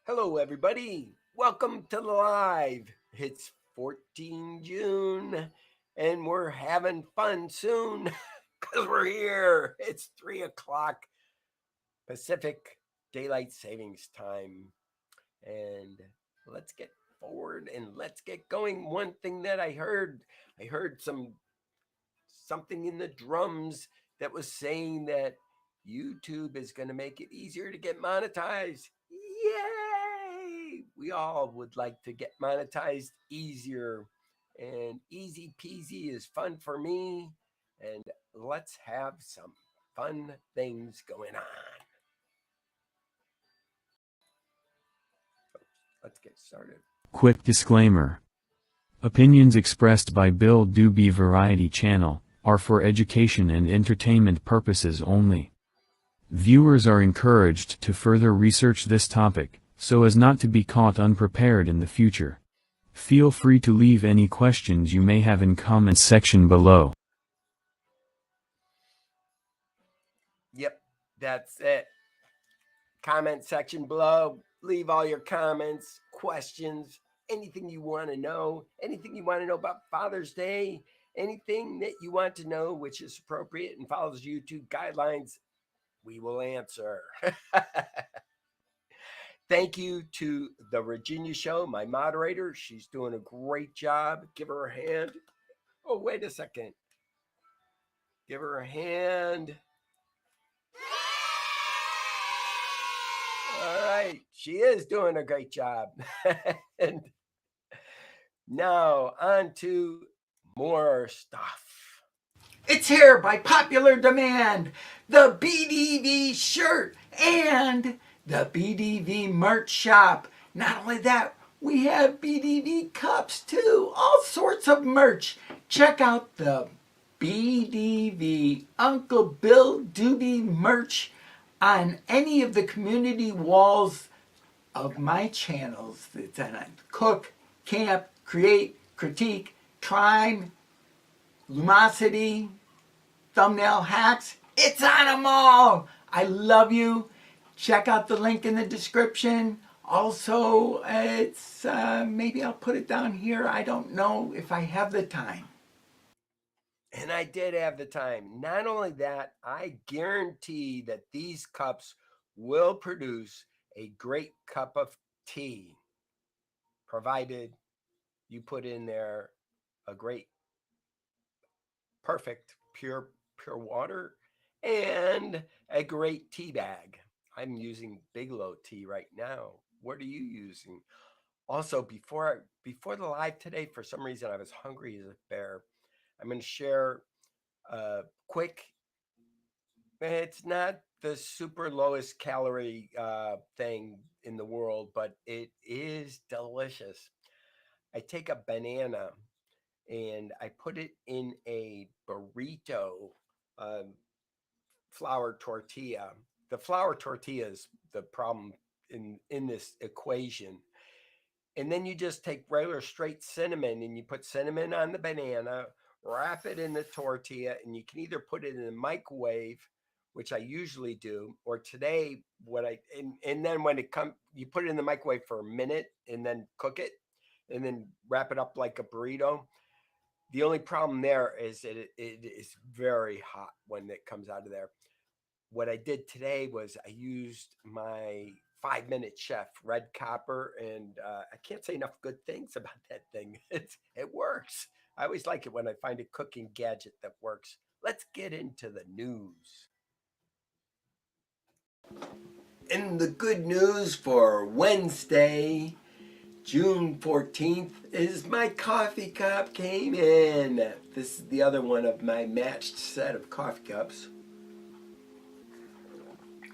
Hello, everybody. Welcome to the live. It's 14 June, and we're having fun soon because we're here. It's 3 o'clock Pacific Daylight Savings Time. And let's get forward and let's get going. One thing that I heard something in the drums that was saying that YouTube is going to make it easier to get monetized. Yay! We all would like to get monetized easier. And easy peasy is fun for me. And let's have some fun things going on. Let's get started. Quick disclaimer. Opinions expressed by Bill Doobie Variety Channel are for education and entertainment purposes only. Viewers are encouraged to further research this topic, so as not to be caught unprepared in the future. Feel free to leave any questions you may have in comments section below. Yep, that's it. Comment section below. Leave all your comments, questions, anything you want to know, anything you want to know about Father's Day, anything that you want to know which is appropriate and follows YouTube guidelines, we will answer. Thank you to the Virginia Show, my moderator. She's doing a great job. Give her a hand. Oh, wait a second. Give her a hand. All right. She is doing a great job. And now on to more stuff. It's here by popular demand. The BDV shirt and the BDV merch shop. Not only that, we have BDV cups too. All sorts of merch. Check out the BDV Uncle Bill Doobie merch on any of the community walls of my channels. It's on Cook, Camp, Create, Critique, Climb, Lumosity, Thumbnail Hacks. It's on them all. I love you. Check out the link in the description. Also, it's maybe I'll put it down here. I don't know if I have the time. And I did have the time. Not only that, I guarantee that these cups will produce a great cup of tea, provided you put in there a great, perfect, pure water and a great tea bag. I'm using Bigelow tea right now. What are you using? Also, before the live today, for some reason I was hungry as a bear. I'm going to share a quick. It's not the super lowest calorie thing in the world, but it is delicious. I take a banana and I put it in a burrito um, flour tortilla. The flour tortilla is the problem in this equation. And then you just take regular straight cinnamon and you put cinnamon on the banana, wrap it in the tortilla, and you can either put it in the microwave, which I usually do, or today what I and then when it comes, you put it in the microwave for a minute and then cook it, and then wrap it up like a burrito. The only problem there is that it is very hot when it comes out of there. What I did today was I used my 5 minute chef red copper, and I can't say enough good things about that thing. It works. I always like it when I find a cooking gadget that works. Let's get into the news. And the good news for Wednesday, June 14th, is my coffee cup came in. This is the other one of my matched set of coffee cups.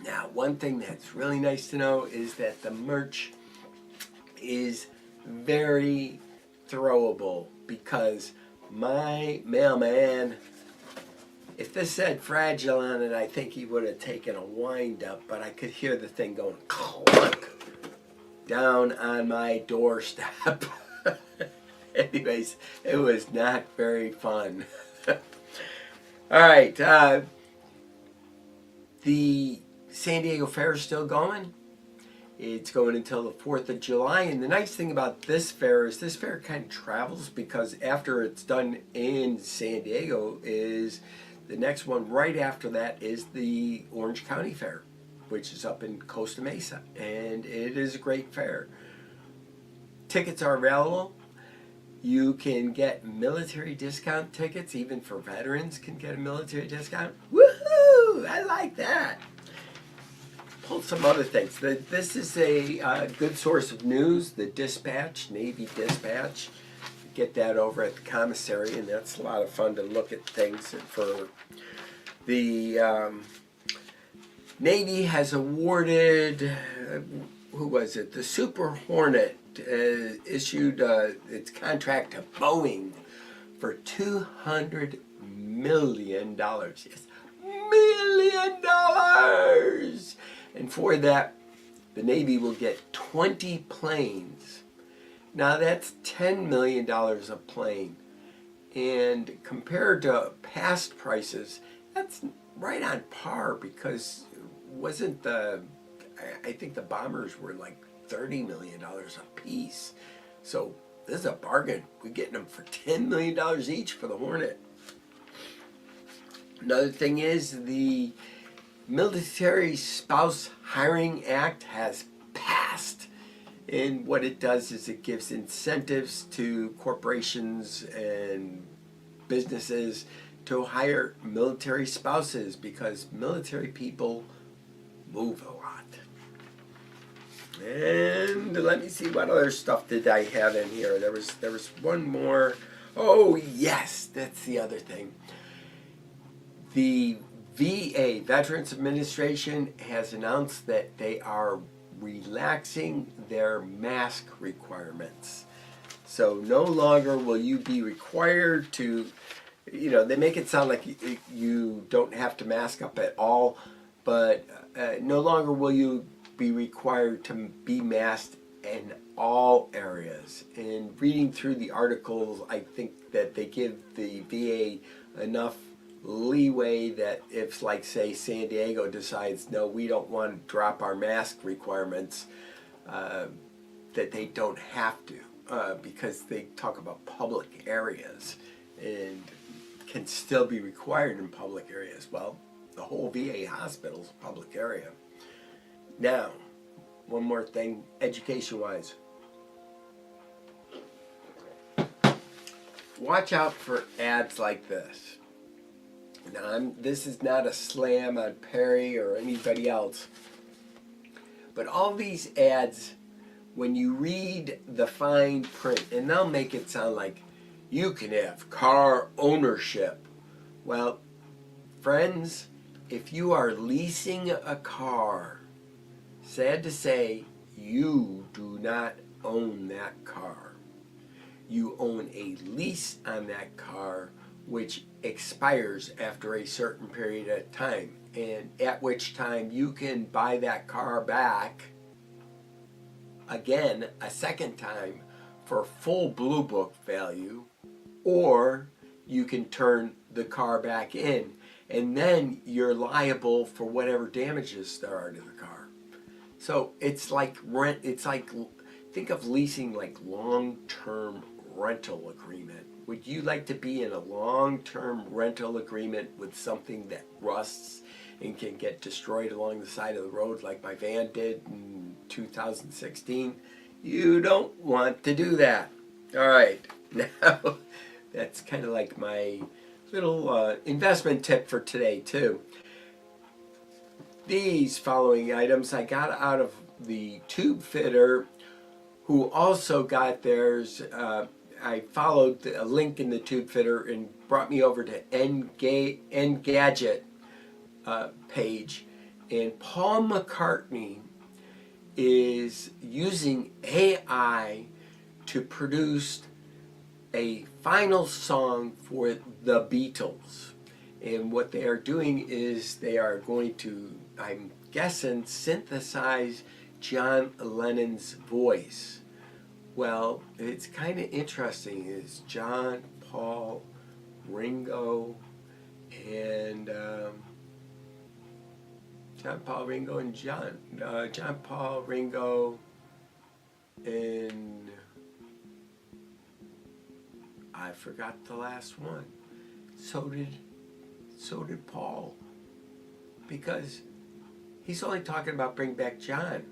Now, one thing that's really nice to know is that the merch is very throwable, because my mailman, if this said fragile on it, I think he would have taken a wind up, but I could hear the thing going clunk down on my doorstep. Anyways, it was not very fun. All right, the San Diego Fair is still going, It's going until the 4th of July. And the nice thing about this fair is this fair kind of travels, because after it's done in San Diego, is the next one right after that is the Orange County Fair, which is up in Costa Mesa. And it is a great fair. Tickets are available. You can get military discount tickets, even for veterans can get a military discount. Woohoo! I like that. Pull some other things. This is a good source of news. The Dispatch, Navy Dispatch. Get that over at the commissary, and that's a lot of fun to look at things. For the Navy has awarded, who was it? The Super Hornet issued its contract to Boeing for $200 million. Yes, $1 million. And for that, the Navy will get 20 planes. Now that's $10 million a plane. And compared to past prices, that's right on par, because wasn't I think the bombers were like $30 million a piece. So this is a bargain. We're getting them for $10 million each for the Hornet. Another thing is the Military Spouse Hiring Act has passed. And what it does is it gives incentives to corporations and businesses to hire military spouses, because military people move a lot. And let me see, what other stuff did I have in here? There was one more. Oh yes, that's the other thing. The VA, Veterans Administration, has announced that they are relaxing their mask requirements. So no longer will you be required to, they make it sound like you don't have to mask up at all, but no longer will you be required to be masked in all areas. And reading through the articles, I think that they give the VA enough leeway that if, like, say, San Diego decides, no, we don't want to drop our mask requirements, that they don't have to, because they talk about public areas and can still be required in public areas. Well, the whole VA hospital is a public area. Now, one more thing, education-wise. Watch out for ads like this. Now, this is not a slam on Perry or anybody else, but all these ads, when you read the fine print, and they'll make it sound like you can have car ownership. Well, friends, if you are leasing a car, sad to say, you do not own that car. You own a lease on that car, which expires after a certain period of time, and at which time you can buy that car back again a second time for full Blue Book value, or you can turn the car back in, and then you're liable for whatever damages there are to the car. So it's like rent. It's like, think of leasing like long-term rental agreement. Would you like to be in a long-term rental agreement with something that rusts and can get destroyed along the side of the road like my van did in 2016? You don't want to do that. All right, now that's kind of like my little investment tip for today too. These following items I got out of the tube fitter, who also got theirs. I followed a link in the tube fitter and brought me over to Engadget page. And Paul McCartney is using AI to produce a final song for the Beatles. And what they are doing is they are going to, I'm guessing, synthesize John Lennon's voice. Well, it's kind of interesting. It's John, Paul, Ringo, and John, Paul, Ringo, and John. John, Paul, Ringo, and I forgot the last one. So did Paul, because he's only talking about bring back John.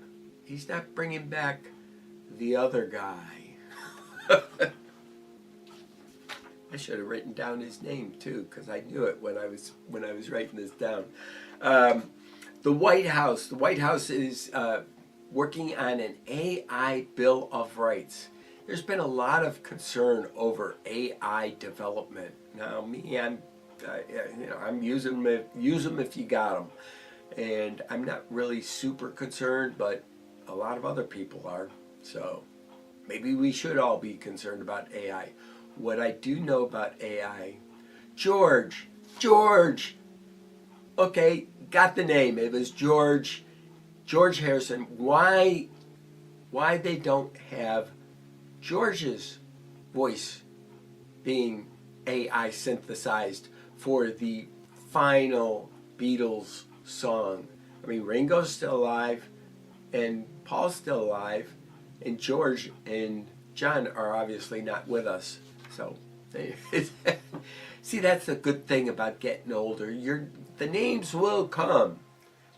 He's not bringing back the other guy. I should have written down his name too, because I knew it when I was writing this down. The White House. The White House is working on an AI Bill of Rights. There's been a lot of concern over AI development. Now, me, I'm using them. Use them if you got them, and I'm not really super concerned, but a lot of other people are. So maybe we should all be concerned about AI. What I do know about AI, George, okay, got the name. It was George Harrison. Why they don't have George's voice being AI synthesized for the final Beatles song? I mean, Ringo's still alive, and Paul's still alive, and George and John are obviously not with us. So, see, that's the good thing about getting older. The names will come.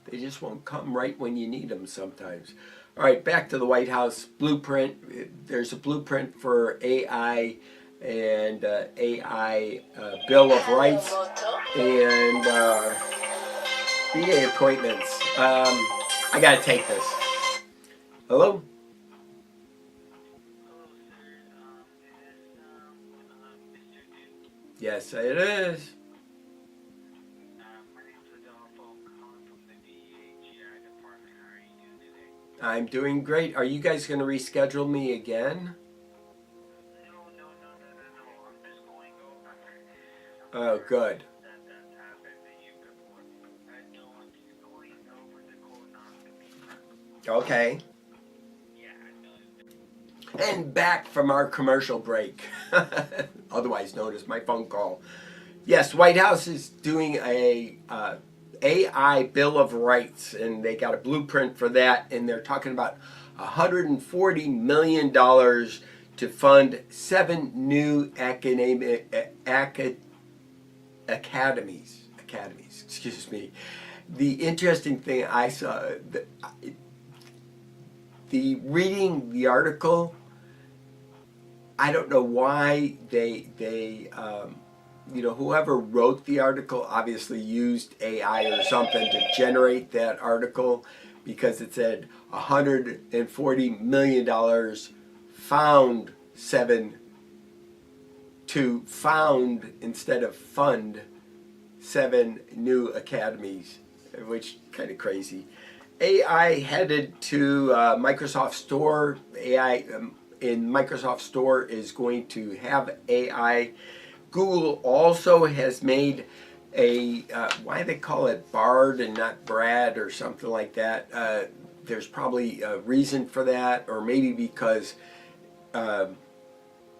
They just won't come right when you need them sometimes. All right, back to the White House blueprint. There's a blueprint for AI and AI Bill of Rights and VA appointments. I gotta take this. Hello? Yes, it is. I'm doing great. Are you guys going to reschedule me again? Oh, good. Okay. And back from our commercial break, otherwise known as my phone call. Yes, White House is doing a AI Bill of Rights, and they got a blueprint for that, and they're talking about $140 million to fund 7 new academies. Excuse me. The interesting thing I saw, the reading the article, I don't know why whoever wrote the article obviously used AI or something to generate that article, because it said $140 million found 7 to found instead of fund 7 new academies, which kind of crazy. AI headed to Microsoft Store. AI in Microsoft Store is going to have AI. Google also has made a, why they call it Bard and not Brad or something like that. There's probably a reason for that, or maybe because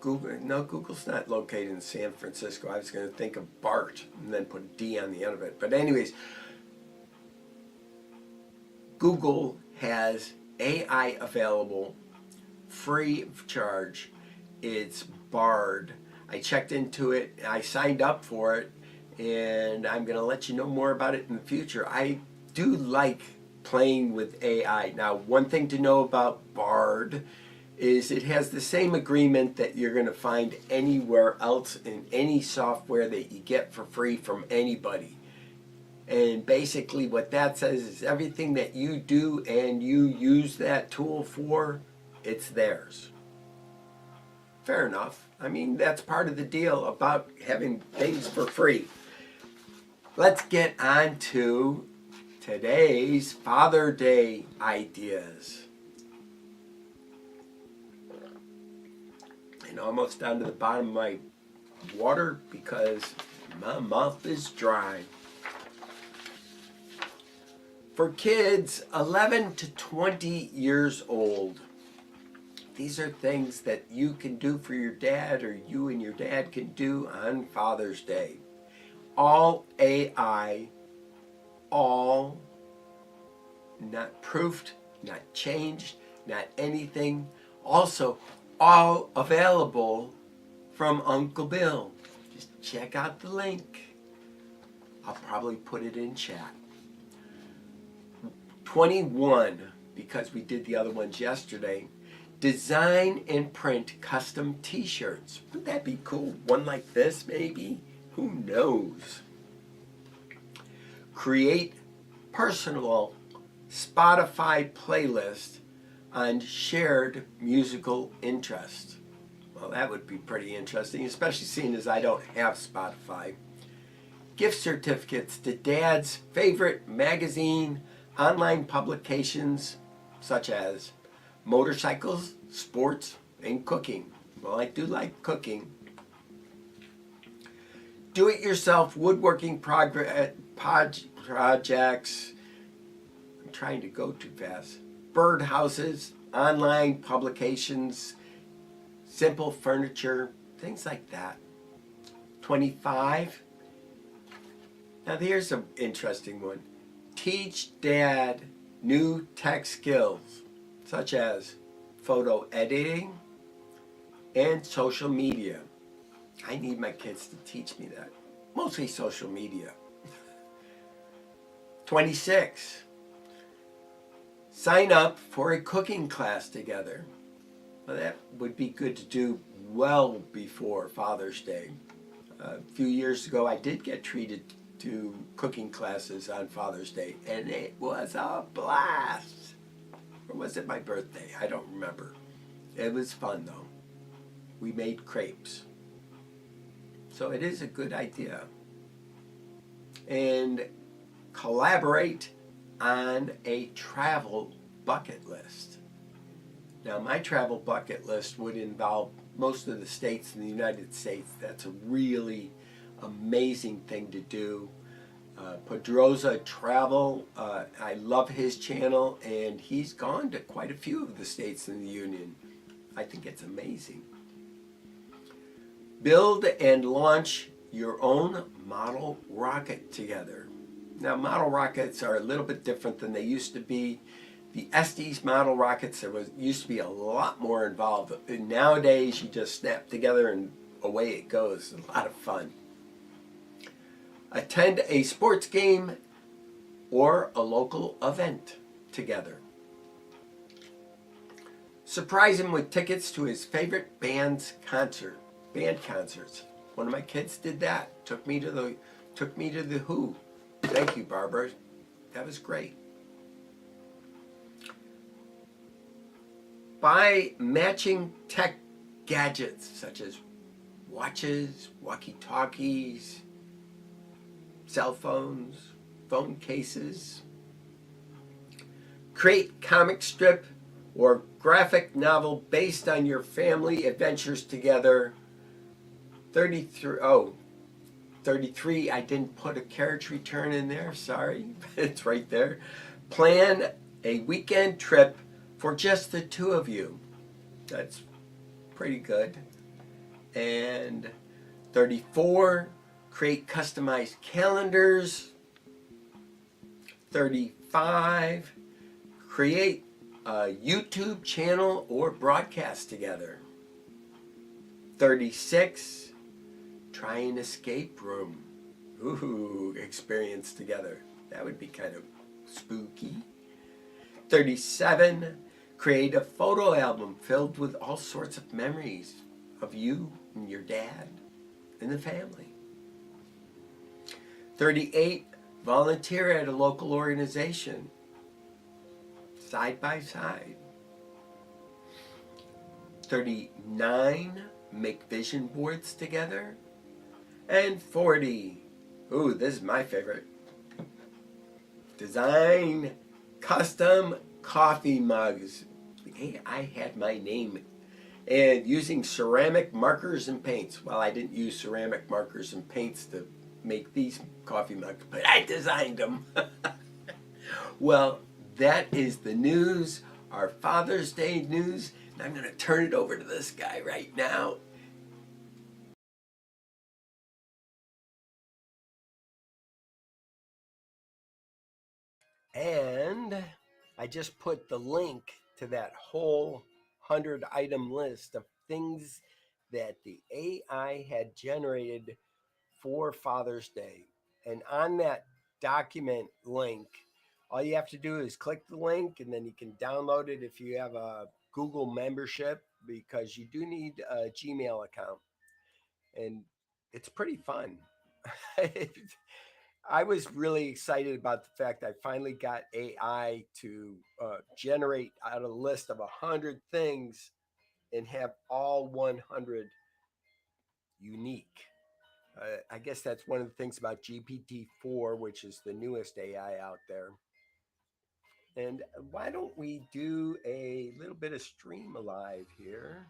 Google's not located in San Francisco. I was going to think of Bart and then put a D on the end of it. But anyways, Google has AI available free of charge. It's Bard. I checked into it, I signed up for it, and I'm going to let you know more about it in the future. I do like playing with AI. Now, one thing to know about Bard is it has the same agreement that you're going to find anywhere else in any software that you get for free from anybody. And basically what that says is everything that you do and you use that tool for, it's theirs. Fair enough. I mean, that's part of the deal about having things for free. Let's get on to today's Father Day ideas. And almost down to the bottom of my water because my mouth is dry. For kids 11 to 20 years old, these are things that you can do for your dad, or you and your dad can do on Father's Day. All AI, all not proofed, not changed, not anything. Also, all available from Uncle Bill. Just check out the link. I'll probably put it in chat. 21, because we did the other ones yesterday. Design and print custom t-shirts. Wouldn't that be cool? One like this, maybe? Who knows? Create personal Spotify playlist on shared musical interest. Well, that would be pretty interesting, especially seeing as I don't have Spotify. Gift certificates to Dad's favorite magazine, online publications such as motorcycles, sports, and cooking. Well, I do like cooking. Do-it-yourself woodworking projects. I'm trying to go too fast. Birdhouses, online publications, simple furniture, things like that. 25. Now here's an interesting one. Teach Dad new tech skills such as photo editing and social media. I need my kids to teach me that. Mostly social media. 26. Sign up for a cooking class together. Well, that would be good to do well before Father's Day. A few years ago, I did get treated to cooking classes on Father's Day, and it was a blast. Or was it my birthday? I don't remember. It was fun, though. We made crepes. So it is a good idea. And collaborate on a travel bucket list. Now, my travel bucket list would involve most of the states in the United States. That's a really amazing thing to do. Pedroza Travel, I love his channel, and he's gone to quite a few of the states in the Union. I think it's amazing. Build and launch your own model rocket together. Now, model rockets are a little bit different than they used to be. The Estes model rockets, used to be a lot more involved. Nowadays, you just snap together and away it goes. A lot of fun. Attend a sports game or a local event together. Surprise him with tickets to his favorite band concerts. One of my kids did that. Took me to the Who. Thank you, Barbara. That was great. Buy matching tech gadgets such as watches, walkie-talkies, cell phones, phone cases. Create comic strip or graphic novel based on your family adventures together. 33, I didn't put a carriage return in there, sorry. It's right there. Plan a weekend trip for just the two of you. That's pretty good. And 34, create customized calendars. 35, create a YouTube channel or broadcast together. 36, try an escape room. Ooh, experience together. That would be kind of spooky. 37, create a photo album filled with all sorts of memories of you and your dad and the family. 38, volunteer at a local organization, side by side. 39, make vision boards together. And 40, ooh, this is my favorite. Design custom coffee mugs. Hey, I had my name. And using ceramic markers and paints. Well, I didn't use ceramic markers and paints to make these coffee mugs, but I designed them. Well, that is the news, our Father's Day news. And I'm going to turn it over to this guy right now. And I just put the link to that whole 100 item list of things that the AI had generated for Father's Day. And on that document link, all you have to do is click the link and then you can download it if you have a Google membership because you do need a Gmail account. And it's pretty fun. I was really excited about the fact I finally got AI to generate out a list of 100 things and have all 100 unique. I guess that's one of the things about GPT-4, which is the newest AI out there. And why don't we do a little bit of stream alive here?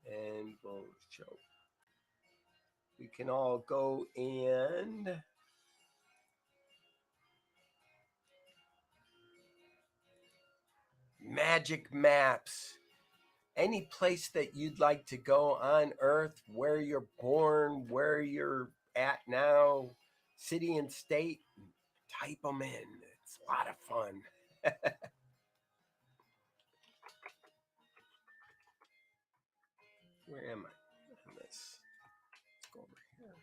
And we'll show. We can all go and magic maps. Any place that you'd like to go on Earth, where you're born, where you're at now, city and state, type them in. It's a lot of fun. Where am I? Let's go over here.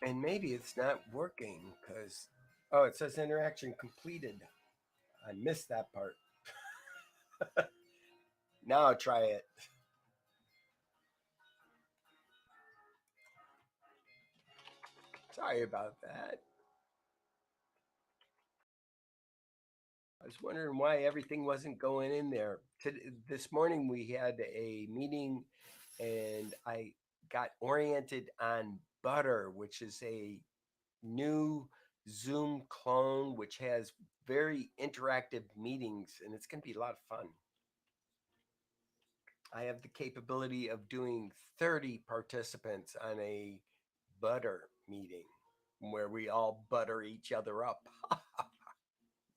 And maybe it's not working because, oh, it says interaction completed. I missed that part. Now I'll try it. Sorry about that. I was wondering why everything wasn't going in there. This morning we had a meeting and I got oriented on Butter, which is a new Zoom clone which has very interactive meetings and it's going to be a lot of fun. I have the capability of doing 30 participants on a butter meeting where we all butter each other up.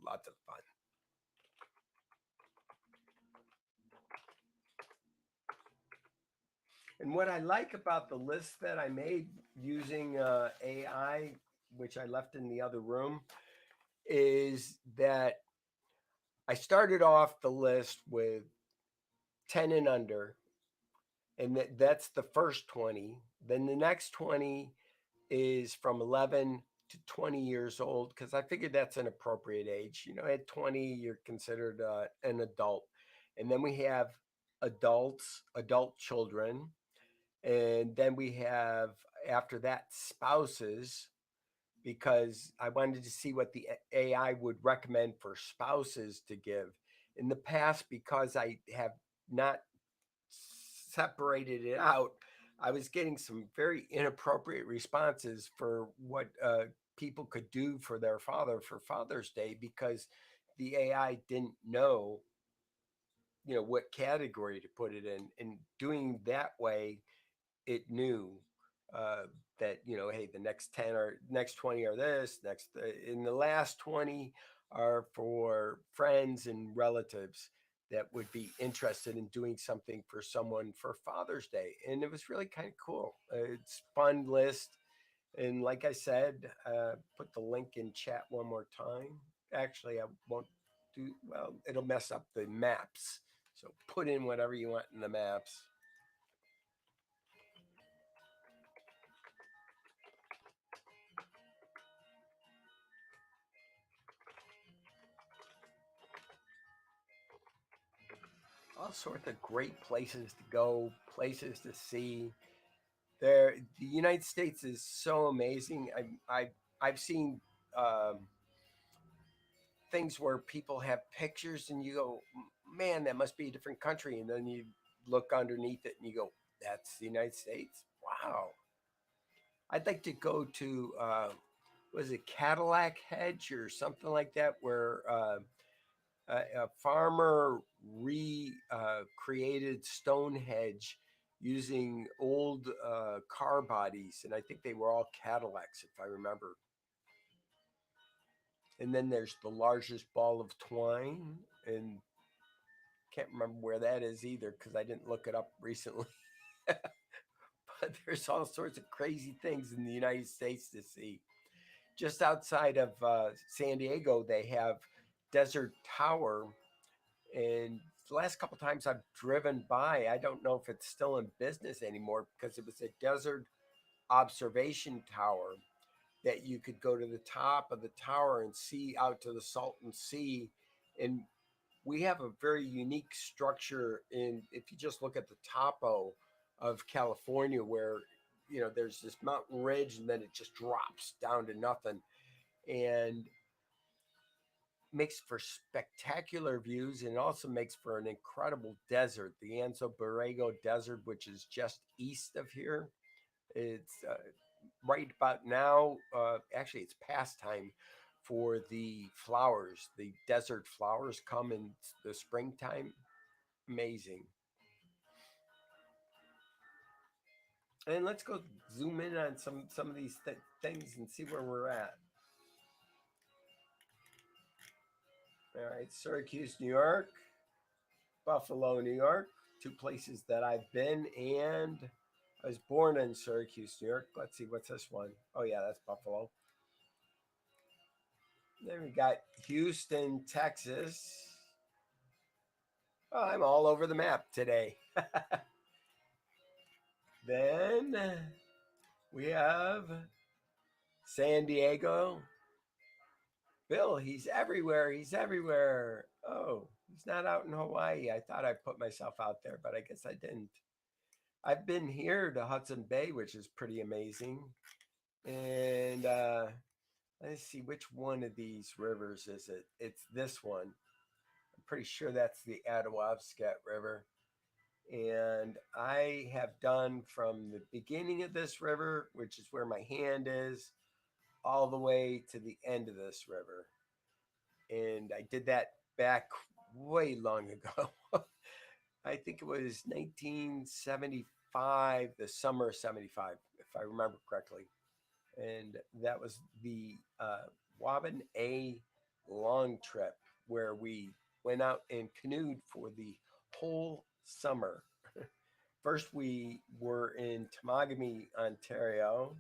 Lots of fun. And what I like about the list that I made using AI, which I left in the other room, is that I started off the list with 10 and under, and that's the first 20. Then the next 20 is from 11 to 20 years old because I figured that's an appropriate age. You know, at 20, you're considered an adult. And then we have adults, adult children. And then we have, after that, spouses, because I wanted to see what the AI would recommend for spouses to give. In the past, because I have not separated it out, I was getting some very inappropriate responses for what people could do for their father for Father's Day because the AI didn't know, you know, what category to put it in. And doing that way, it knew uh, that, you know, hey, the next 10 or next 20 are this, next in the last 20 are for friends and relatives that would be interested in doing something for someone for Father's Day. And it was really kind of cool. It's fun list. And like I said, put the link in chat one more time. Actually, I won't do, well, it'll mess up the maps. So put in whatever you want in the maps. All sorts of great places to go, places to see. There, the United States is so amazing. I've seen things where people have pictures, and you go, man, that must be a different country, and then you look underneath it, and you go, that's the United States. Wow. I'd like to go to was it Cadillac Hedge or something like that, where a farmer created Stonehenge using old car bodies, and I think they were all Cadillacs, if I remember. And then there's the largest ball of twine, and can't remember where that is either because I didn't look it up recently. But there's all sorts of crazy things in the United States to see. Just outside of San Diego, they have Desert Tower, and the last couple times I've driven by, I don't know if it's still in business anymore because it was a desert observation tower that you could go to the top of the tower and see out to the Salton Sea. And we have a very unique structure in, if you just look at the topo of California, where there's this mountain ridge and then it just drops down to nothing, and makes for spectacular views, and it also makes for an incredible desert, the Anzo Borrego Desert, which is just east of here. It's right about now, actually, it's past time for the flowers. The desert flowers come in the springtime. Amazing. And let's go zoom in on some of these things and see where we're at. All right, Syracuse, New York, Buffalo, New York, two places that I've been, and I was born in Syracuse, New York. Let's see, what's this one? Oh, yeah, that's Buffalo. Then we got Houston, Texas. Oh, I'm all over the map today. Then we have San Diego. Bill, he's everywhere. He's everywhere. Oh, he's not out in Hawaii. I thought I put myself out there, but I guess I didn't. I've been here to Hudson Bay, which is pretty amazing. And let's see, which one of these rivers is it? It's this one. I'm pretty sure that's the Attawabscat River. And I have done from the beginning of this river, which is where my hand is, all the way to the end of this river. And I did that back way long ago. I think it was 1975, the summer of 75, if I remember correctly. And that was the Wobbin A long trip where we went out and canoed for the whole summer. First, we were in Temagami, Ontario,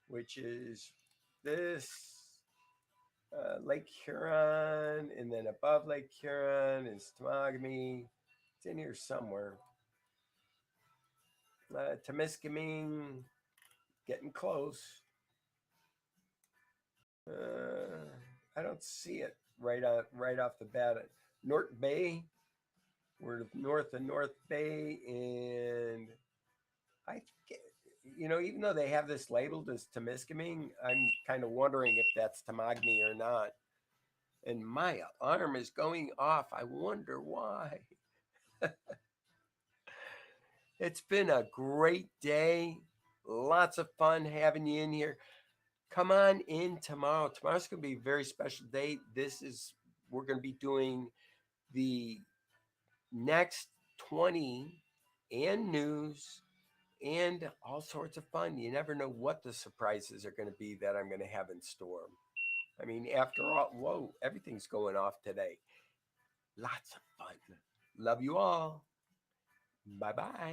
which is this Lake Huron, and then above Lake Huron is Temagami. It's in here somewhere. Temiskaming, getting close. I don't see it right off the bat. North Bay, we're north of North Bay, and I, even though they have this labeled as Temiskaming, I'm kind of wondering if that's Temagami or not. And my arm is going off. I wonder why. It's been a great day. Lots of fun having you in here. Come on in tomorrow. Tomorrow's going to be a very special day. We're going to be doing the next 20 and news and all sorts of fun. You never know what the surprises are going to be that I'm going to have in store. I mean, after all, whoa, everything's going off today. Lots of fun. Love you all. Bye bye.